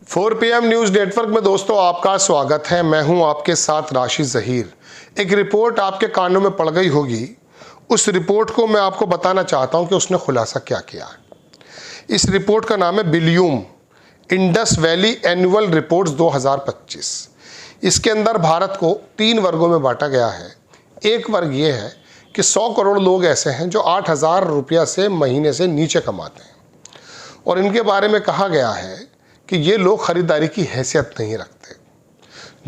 4 PM news network में दोस्तों आपका स्वागत है। मैं हूं आपके साथ राशिद ज़हीर। एक रिपोर्ट आपके कानों में पड़ गई होगी। उस रिपोर्ट को मैं आपको बताना चाहता हूं कि उसने खुलासा क्या किया है। इस रिपोर्ट का नाम है बिलियम इंडस वैली एनुअल रिपोर्ट्स 2025। इसके अंदर भारत को 3 वर्गों में बांटा गया है। एक वर्ग ये है कि 100 करोड़ लोग ऐसे हैं जो 8,000 रुपया से महीने से नीचे कमाते हैं, और इनके बारे में कहा गया है कि ये लोग खरीदारी की हैसियत नहीं रखते।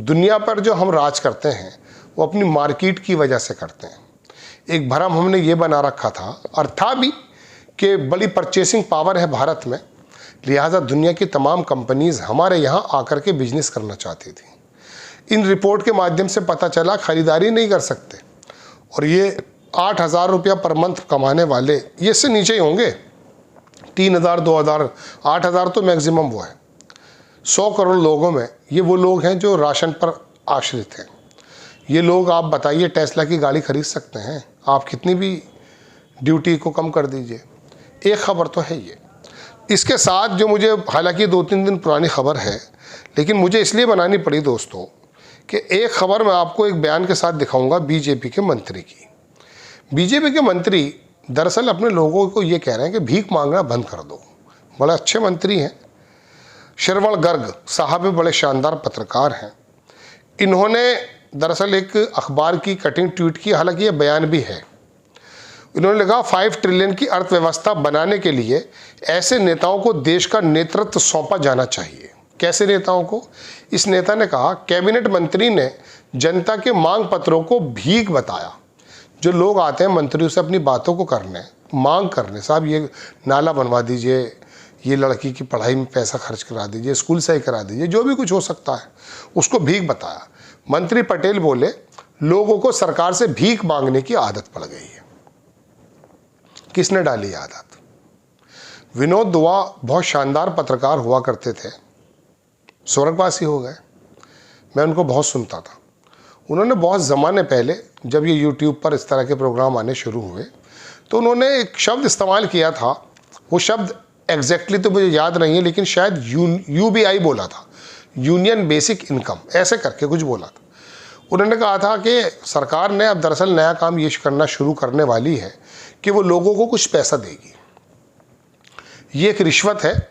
दुनिया पर जो हम राज करते हैं वो अपनी मार्केट की वजह से करते हैं। एक भ्रम हमने ये बना रखा था, और था भी, कि बड़ी परचेसिंग पावर है भारत में, लिहाजा दुनिया की तमाम कंपनीज हमारे यहाँ आकर के बिजनेस करना चाहती थी। इन रिपोर्ट के माध्यम से पता चला खरीदारी नहीं कर सकते, और ये 8,000 रुपया पर मंथ कमाने वाले ये इससे नीचे ही होंगे। 3,000, 2,000, 8,000 तो मैक्सिमम वो है। 100 करोड़ लोगों में ये वो लोग हैं जो राशन पर आश्रित हैं। ये लोग, आप बताइए, टेस्ला की गाड़ी खरीद सकते हैं? आप कितनी भी ड्यूटी को कम कर दीजिए। एक खबर तो है ये। इसके साथ जो मुझे, हालांकि 2-3 दिन पुरानी खबर है, लेकिन मुझे इसलिए बनानी पड़ी दोस्तों कि एक खबर मैं आपको एक बयान के साथ दिखाऊंगा बीजेपी के मंत्री की। बीजेपी के मंत्री दरअसल अपने लोगों को ये कह रहे हैं कि भीख मांगना बंद कर दो। बड़े अच्छे मंत्री हैं। श्रवण गर्ग साहब बड़े शानदार पत्रकार हैं। इन्होंने दरअसल एक अखबार की कटिंग ट्वीट की, हालांकि ये बयान भी है। इन्होंने लिखा 5 ट्रिलियन की अर्थव्यवस्था बनाने के लिए ऐसे नेताओं को देश का नेतृत्व सौंपा जाना चाहिए। कैसे नेताओं को? इस नेता ने कहा, कैबिनेट मंत्री ने जनता के मांग पत्रों को भीख बताया। जो लोग आते हैं मंत्रियों से अपनी बातों को करने, मांग करने, साहब ये नाला बनवा दीजिए, ये लड़की की पढ़ाई में पैसा खर्च करा दीजिए, स्कूल सही करा दीजिए, जो भी कुछ हो सकता है, उसको भीख बताया। मंत्री पटेल बोले, लोगों को सरकार से भीख मांगने की आदत पड़ गई है। किसने डाली आदत? विनोद दुआ बहुत शानदार पत्रकार हुआ करते थे, स्वर्गवासी हो गए। मैं उनको बहुत सुनता था। उन्होंने बहुत ज़माने पहले, जब ये यूट्यूब पर इस तरह के प्रोग्राम आने शुरू हुए, तो उन्होंने एक शब्द इस्तेमाल किया था। वो शब्द एग्जैक्टली तो मुझे याद नहीं है, लेकिन शायद यूबीआई बोला था, यूनियन बेसिक इनकम, ऐसे करके कुछ बोला था। उन्होंने कहा था कि सरकार ने अब दरअसल नया काम ये करना शुरू करने वाली है कि वो लोगों को कुछ पैसा देगी। ये एक रिश्वत है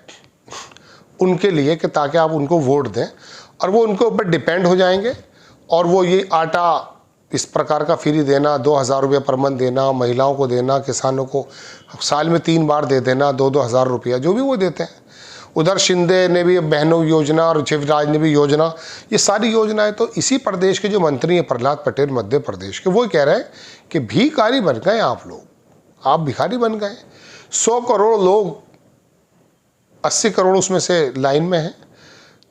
उनके लिए, कि ताकि आप उनको वोट दें, और वो उनके ऊपर डिपेंड हो जाएंगे। और वो ये आटा इस प्रकार का फ्री देना, 2,000 रुपये पर मंथ देना, महिलाओं को देना, किसानों को साल में 3 बार दे देना 2-2 हज़ार रुपया, जो भी वो देते हैं। उधर शिंदे ने भी बहनों योजना और शिवराज ने भी योजना, ये सारी योजनाएं तो इसी प्रदेश के जो मंत्री हैं प्रहलाद पटेल मध्य प्रदेश के, वो कह रहे हैं कि भिखारी बन गए आप लोग, आप भिखारी बन गए। 100 करोड़ लोग, 80 करोड़ उसमें से लाइन में हैं,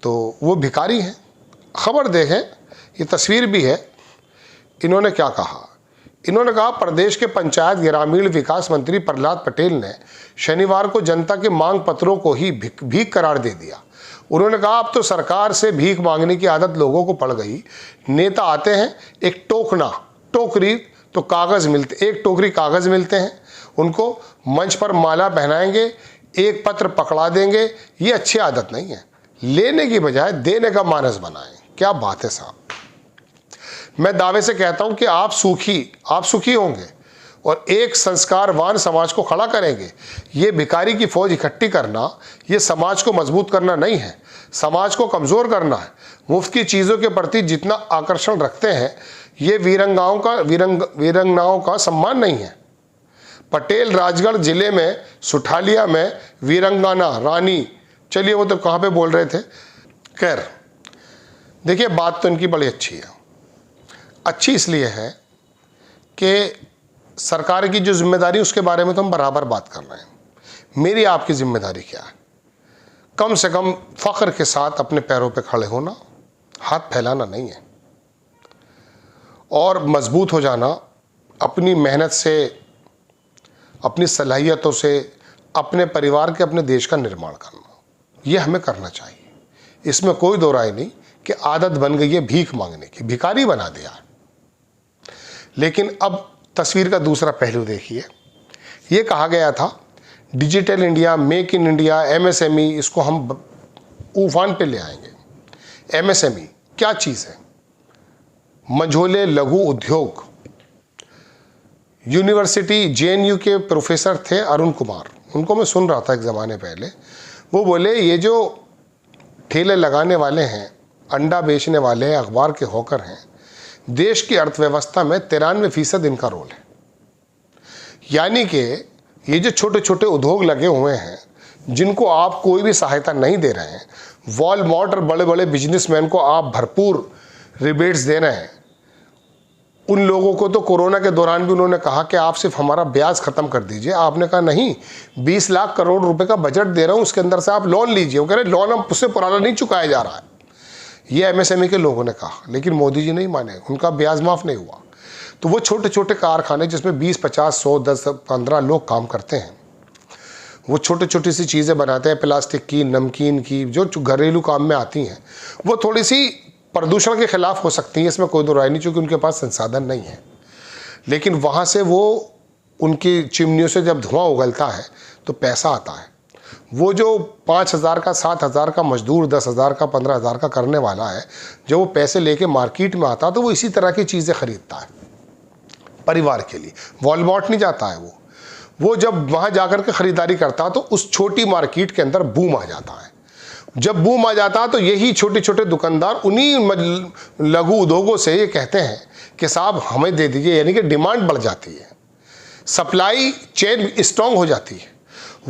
तो वो भिखारी हैं। खबर देखें, ये तस्वीर भी है। इन्होंने क्या कहा? इन्होंने कहा, प्रदेश के पंचायत ग्रामीण विकास मंत्री प्रहलाद पटेल ने शनिवार को जनता के मांग पत्रों को ही भीख करार दे दिया। उन्होंने कहा, अब तो सरकार से भीख मांगने की आदत लोगों को पड़ गई। नेता आते हैं, एक टोकरी तो कागज़ मिलते, एक टोकरी कागज़ मिलते हैं, उनको मंच पर माला पहनाएंगे, एक पत्र पकड़ा देंगे। ये अच्छी आदत नहीं है। लेने की बजाय देने का मानस बनाएं। क्या बात है साहब। मैं दावे से कहता हूं कि आप सुखी होंगे और एक संस्कारवान समाज को खड़ा करेंगे। ये भिखारी की फौज इकट्ठी करना, ये समाज को मजबूत करना नहीं है, समाज को कमज़ोर करना है। मुफ्त की चीज़ों के प्रति जितना आकर्षण रखते हैं, ये वीरंगनाओं का सम्मान नहीं है। पटेल राजगढ़ जिले में सुठालिया में वीरंगाना रानी, चलिए वो तो कहाँ पे बोल रहे थे, खैर देखिए, बात तो इनकी बड़ी अच्छी है। अच्छी इसलिए है कि सरकार की जो जिम्मेदारी, उसके बारे में तो हम बराबर बात कर रहे हैं। मेरी आपकी जिम्मेदारी क्या है? कम से कम फ़ख्र के साथ अपने पैरों पे खड़े होना, हाथ फैलाना नहीं है, और मजबूत हो जाना, अपनी मेहनत से, अपनी सलाहियतों से अपने परिवार के, अपने देश का निर्माण करना, ये हमें करना चाहिए। इसमें कोई दो राय नहीं कि आदत बन गई है भीख मांगने की, भिखारी बना दिया। लेकिन अब तस्वीर का दूसरा पहलू देखिए। ये कहा गया था digital India, make in India, MSME, इसको हम उफान पे ले आएंगे। एमएसएमई क्या चीज़ है? मझोले लघु उद्योग। यूनिवर्सिटी जेएनयू के प्रोफेसर थे अरुण कुमार, उनको मैं सुन रहा था एक ज़माने पहले। वो बोले ये जो ठेले लगाने वाले हैं, अंडा बेचने वाले हैं, अखबार के हॉकर हैं, देश की अर्थव्यवस्था में 93% इनका रोल है। यानी कि ये जो छोटे छोटे उद्योग लगे हुए हैं जिनको आप कोई भी सहायता नहीं दे रहे हैं, वॉलमार्ट और बड़े बड़े बिजनेसमैन को आप भरपूर रिबेट्स दे रहे हैं, उन लोगों को तो कोरोना के दौरान भी उन्होंने कहा कि आप सिर्फ हमारा ब्याज ख़त्म कर दीजिए। आपने कहा नहीं, 20 लाख करोड़ रुपए का बजट दे रहा हूँ, उसके अंदर से आप लोन लीजिए। वो कह रहे लोन हम उससे पुराना नहीं चुकाया जा रहा है। ये एमएसएमई के लोगों ने कहा, लेकिन मोदी जी नहीं माने, उनका ब्याज माफ़ नहीं हुआ। तो वो छोटे छोटे कारखाने जिसमें 20, 50, 100, 10, 15 लोग काम करते हैं, वो छोटी छोटी सी चीज़ें बनाते हैं, प्लास्टिक की, नमकीन की, जो घरेलू काम में आती हैं, वो थोड़ी सी प्रदूषण के खिलाफ हो सकती हैं, इसमें कोई दो राय नहीं, चूँकि उनके पास संसाधन नहीं है। लेकिन वहाँ से वो उनकी चिमनियों से जब धुआं उगलता है तो पैसा आता है। वो जो 5,000 का, 7,000 का मजदूर 10,000 का, 15,000 का करने वाला है, जब वो पैसे लेके मार्केट में आता है तो वो इसी तरह की चीज़ें खरीदता है परिवार के लिए। वॉलमार्ट नहीं जाता है वो जब वहाँ जाकर के ख़रीदारी करता है तो उस छोटी मार्केट के अंदर बूम आ जाता है। जब बूम आ जाता है तो यही छोटे छोटे दुकानदार उन्हीं लघु उद्योगों से ये कहते हैं कि साहब हमें दे दीजिए, यानी कि डिमांड बढ़ जाती है, सप्लाई चेन स्ट्रांग हो जाती है।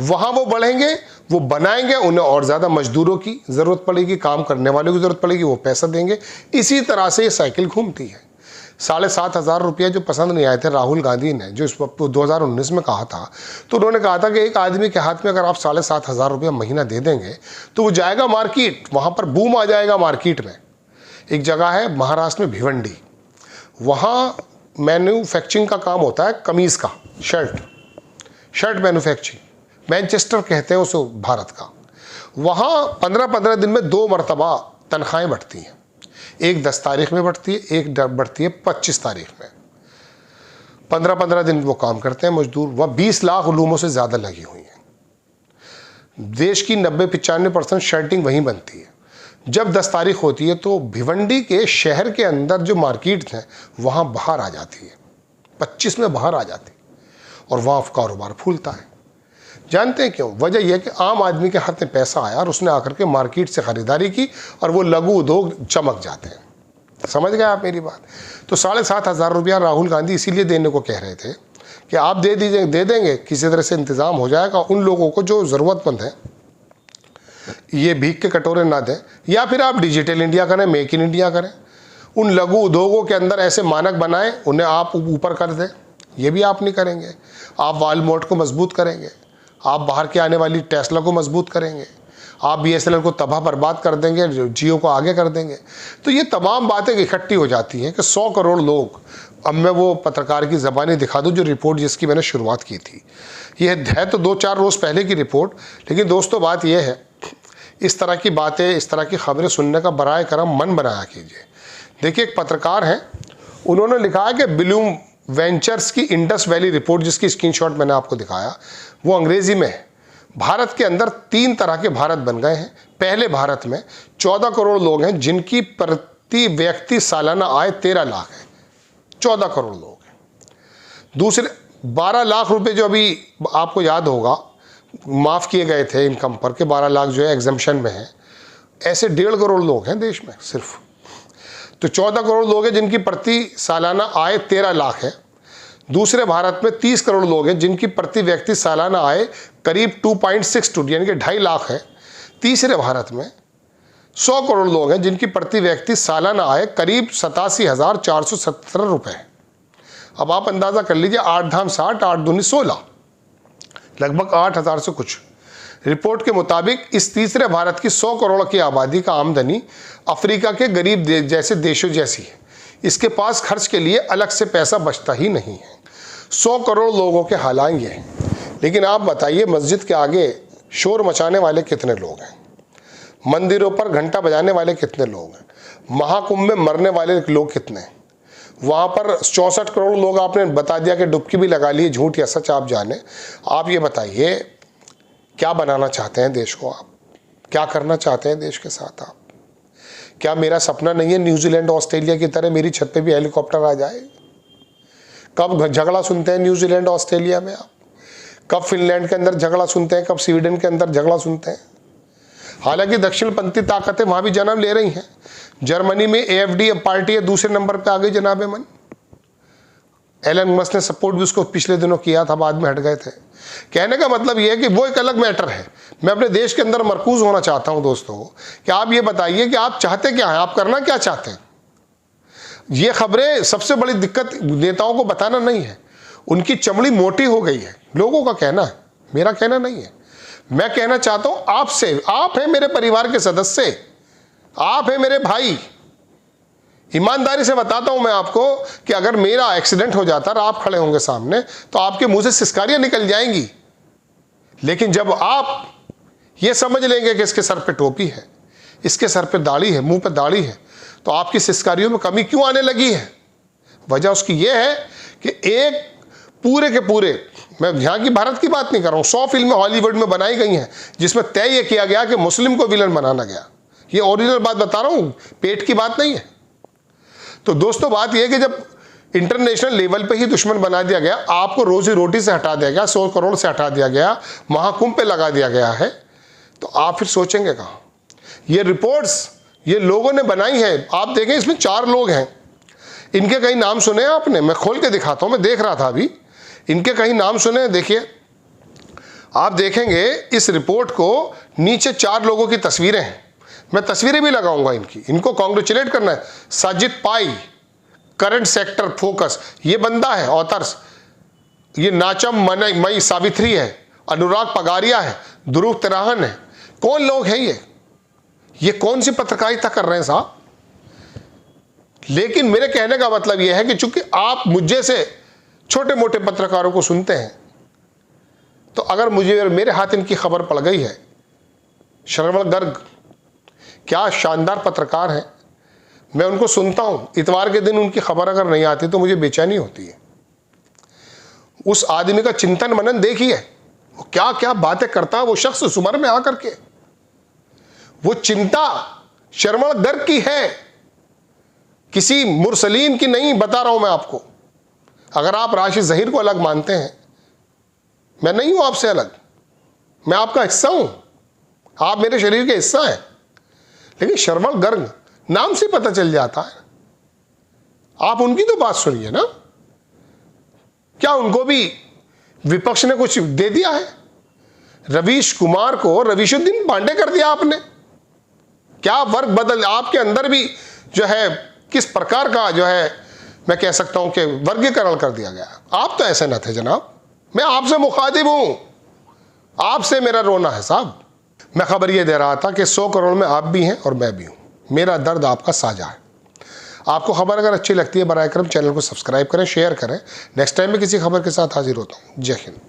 वहाँ वो बढ़ेंगे, वो बनाएंगे, उन्हें और ज़्यादा मजदूरों की ज़रूरत पड़ेगी, काम करने वालों की ज़रूरत पड़ेगी, वो पैसा देंगे। इसी तरह से ये साइकिल घूमती है। 7,500 रुपये जो पसंद नहीं आए थे राहुल गांधी ने, जो इस 2019 में कहा था, तो उन्होंने कहा था कि एक आदमी के हाथ में अगर आप 7,500 रुपये महीना दे देंगे तो वो जाएगा मार्केट, वहाँ पर बूम आ जाएगा मार्केट में। एक जगह है महाराष्ट्र में भिवंडी, वहाँ मैन्युफैक्चरिंग का काम होता है, कमीज़ का, शर्ट मैन्युफैक्चरिंग, मैनचेस्टर कहते हैं उस भारत का। वहाँ 15-15 दिन में 2 मरतबा तनख्वाहें बढ़ती हैं। एक 10 तारीख में बढ़ती है, एक बढ़ती है 25 तारीख में। 15-15 दिन वो काम करते हैं मजदूर। वह 20 लाख रूमों से ज़्यादा लगी हुई हैं। देश की 90-95% शर्टिंग वहीं बनती है। जब 10 तारीख होती है तो भिवंडी के शहर के अंदर जो मार्केट हैं वहाँ बाहर आ जाती है, 25 में बाहर आ जाती है और वहाँ कारोबार फूलता है। जानते हैं क्यों? वजह यह कि आम आदमी के हाथ में पैसा आया और उसने आकर के मार्केट से ख़रीदारी की और वो लघु उद्योग चमक जाते हैं। समझ गए आप मेरी बात? तो 7,500 रुपया राहुल गांधी इसीलिए देने को कह रहे थे कि आप दे दीजिए, दे देंगे, किसी तरह से इंतज़ाम हो जाएगा उन लोगों को जो ज़रूरतमंद हैं, ये भीख के कटोरे ना दें। या फिर आप डिजिटल इंडिया करें, मेक इन इंडिया करें, उन लघु उद्योगों के अंदर ऐसे मानक बनाएं, उन्हें आप ऊपर कर दें। ये भी आप नहीं करेंगे। आप वॉलमार्ट को मजबूत करेंगे, आप बाहर के आने वाली टेस्ला को मजबूत करेंगे, आप बीएसएनएल को तबाह बर्बाद कर देंगे, जियो को आगे कर देंगे। तो ये तमाम बातें इकट्ठी हो जाती हैं कि 100 करोड़ लोग, अब मैं वो पत्रकार की ज़बानी दिखा दूं जो रिपोर्ट जिसकी मैंने शुरुआत की थी। ये है तो 2-4 रोज़ पहले की रिपोर्ट, लेकिन दोस्तों बात यह है, इस तरह की बातें, इस तरह की खबरें सुनने का बराए करम मन बनाया कीजिए। देखिए, एक पत्रकार हैं, उन्होंने लिखा है कि ब्लूम वेंचर्स की इंडस वैली रिपोर्ट, जिसकी स्क्रीनशॉट मैंने आपको दिखाया, वो अंग्रेजी में है। भारत के अंदर 3 तरह के भारत बन गए हैं। पहले भारत में 14 करोड़ लोग हैं जिनकी प्रति व्यक्ति सालाना आय 13 लाख है, 14 करोड़ लोग हैं। दूसरे 12 लाख रुपए जो अभी आपको याद होगा माफ़ किए गए थे इनकम पर, के 12 लाख जो है एग्जम्पशन में है, ऐसे 1.5 करोड़ लोग हैं देश में सिर्फ। तो 14 करोड़ लोग हैं जिनकी प्रति सालाना आय 13 लाख है। दूसरे भारत में 30 करोड़ लोग हैं जिनकी प्रति व्यक्ति सालाना आय करीब 2.62 यानी कि 2.5 लाख है। तीसरे भारत में 100 करोड़ लोग हैं जिनकी प्रति व्यक्ति सालाना आय करीब 87,417 रुपये है। अब आप अंदाज़ा कर लीजिए, 8 धाम 60, 8 दूनी 16, लगभग 8,000 से कुछ। रिपोर्ट के मुताबिक इस तीसरे भारत की 100 करोड़ की आबादी का आमदनी अफ्रीका के गरीब जैसे देशों जैसी है। इसके पास खर्च के लिए अलग से पैसा बचता ही नहीं है। 100 करोड़ लोगों के हालात ये हैं। लेकिन आप बताइए, मस्जिद के आगे शोर मचाने वाले कितने लोग हैं? मंदिरों पर घंटा बजाने वाले कितने लोग हैं? महाकुंभ में मरने वाले लोग कितने हैं? वहाँ पर 64 करोड़ लोग, आपने बता दिया कि डुबकी भी लगा ली, झूठ या सच आप जाने। आप ये बताइए, क्या बनाना चाहते हैं देश को आप? क्या करना चाहते हैं देश के साथ आप? क्या मेरा सपना नहीं है न्यूजीलैंड ऑस्ट्रेलिया की तरह मेरी छत पे भी हेलीकॉप्टर आ जाए? कब झगड़ा सुनते हैं न्यूजीलैंड ऑस्ट्रेलिया में आप? कब फिनलैंड के अंदर झगड़ा सुनते हैं, कब स्वीडन के अंदर झगड़ा सुनते हैं? हालांकि दक्षिणपंथी ताकतें वहां भी जन्म ले रही हैं। जर्मनी में AfD पार्टी है, दूसरे नंबर पे आ गई जनाबे मन। एलन मस्क ने सपोर्ट भी उसको पिछले दिनों किया था, बाद में हट गए थे। कहने का मतलब यह है कि वो एक अलग मैटर है। मैं अपने देश के अंदर मरकूज होना चाहता हूं दोस्तों कि आप ये बताइए कि आप चाहते क्या हैं, आप करना क्या चाहते हैं। ये खबरें सबसे बड़ी दिक्कत नेताओं को बताना नहीं है, उनकी चमड़ी मोटी हो गई है, लोगों का कहना है, मेरा कहना नहीं है। मैं कहना चाहता हूं आपसे, आप हैं मेरे परिवार के सदस्य, आप हैं मेरे भाई। ईमानदारी से बताता हूं मैं आपको कि अगर मेरा एक्सीडेंट हो जाता और आप खड़े होंगे सामने तो आपके मुंह से सिसकारियां निकल जाएंगी। लेकिन जब आप ये समझ लेंगे कि इसके सर पे टोपी है, इसके सर पे दाढ़ी है, मुंह पे दाढ़ी है, तो आपकी सिसकारियों में कमी क्यों आने लगी है? वजह उसकी यह है कि एक पूरे के पूरे, मैं यहाँ की भारत की बात नहीं कर रहा हूँ, 100 फिल्में हॉलीवुड में बनाई गई हैं जिसमें तय ये किया गया कि मुस्लिम को विलन बनाना गया। ये ओरिजिनल बात बता रहा हूँ, पेट की बात नहीं है। तो दोस्तों बात यह है कि जब इंटरनेशनल लेवल पे ही दुश्मन बना दिया गया, आपको रोजी रोटी से हटा दिया गया, 100 करोड़ से हटा दिया गया, महाकुंभ पे लगा दिया गया है, तो आप फिर सोचेंगे कहाँ? ये रिपोर्ट्स ये लोगों ने बनाई है। आप देखें इसमें 4 लोग हैं, इनके कहीं नाम सुने हैं आपने? मैं खोल के दिखाता हूं, मैं देख रहा था अभी, इनके कहीं नाम सुने हैं? देखिए, आप देखेंगे इस रिपोर्ट को नीचे 4 लोगों की तस्वीरें हैं। मैं तस्वीरें भी लगाऊंगा इनकी, इनको कॉन्ग्रेचुलेट करना है। साजिद पाई, करंट सेक्टर फोकस, ये बंदा है ऑथर्स। ये नाचम मई सावित्री है, अनुराग पगारिया है, ध्रुव तिराहन है। कौन लोग हैं ये कौन सी पत्रकारिता कर रहे हैं साहब? लेकिन मेरे कहने का मतलब यह है कि चूंकि आप मुझे से छोटे मोटे पत्रकारों को सुनते हैं, तो अगर मुझे मेरे हाथ इनकी खबर पड़ गई है, श्रवण गर्ग क्या शानदार पत्रकार हैं, मैं उनको सुनता हूं, इतवार के दिन उनकी खबर अगर नहीं आती तो मुझे बेचैनी होती है। उस आदमी का चिंतन मनन देखिए, वो क्या क्या बातें करता है वो शख्स उस उम्र में आकर के। वो चिंता शर्मण गर्ग की है, किसी मुरसलीन की नहीं, बता रहा हूं मैं आपको। अगर आप राशि जहीर को अलग मानते हैं, मैं नहीं हूं आपसे अलग, मैं आपका हिस्सा हूं, आप मेरे शरीर के हिस्सा हैं। लेकिन शर्मण गर्ग नाम से पता चल जाता है। आप उनकी तो बात सुनिए ना, क्या उनको भी विपक्ष ने कुछ दे दिया है? रवीश कुमार को रवीशुद्दीन पांडे कर दिया आपने। क्या वर्ग बदल, आपके अंदर भी जो है किस प्रकार का जो है मैं कह सकता हूं कि वर्गीकरण कर दिया गया। आप तो ऐसे न थे जनाब, मैं आपसे मुखातिब हूं, आपसे मेरा रोना है साहब। मैं खबर ये दे रहा था कि 100 करोड़ में आप भी हैं और मैं भी हूं, मेरा दर्द आपका साझा है। आपको खबर अगर अच्छी लगती है, बराए करम चैनल को सब्सक्राइब करें, शेयर करें। नेक्स्ट टाइम में किसी खबर के साथ हाजिर होता हूं। जय हिंद।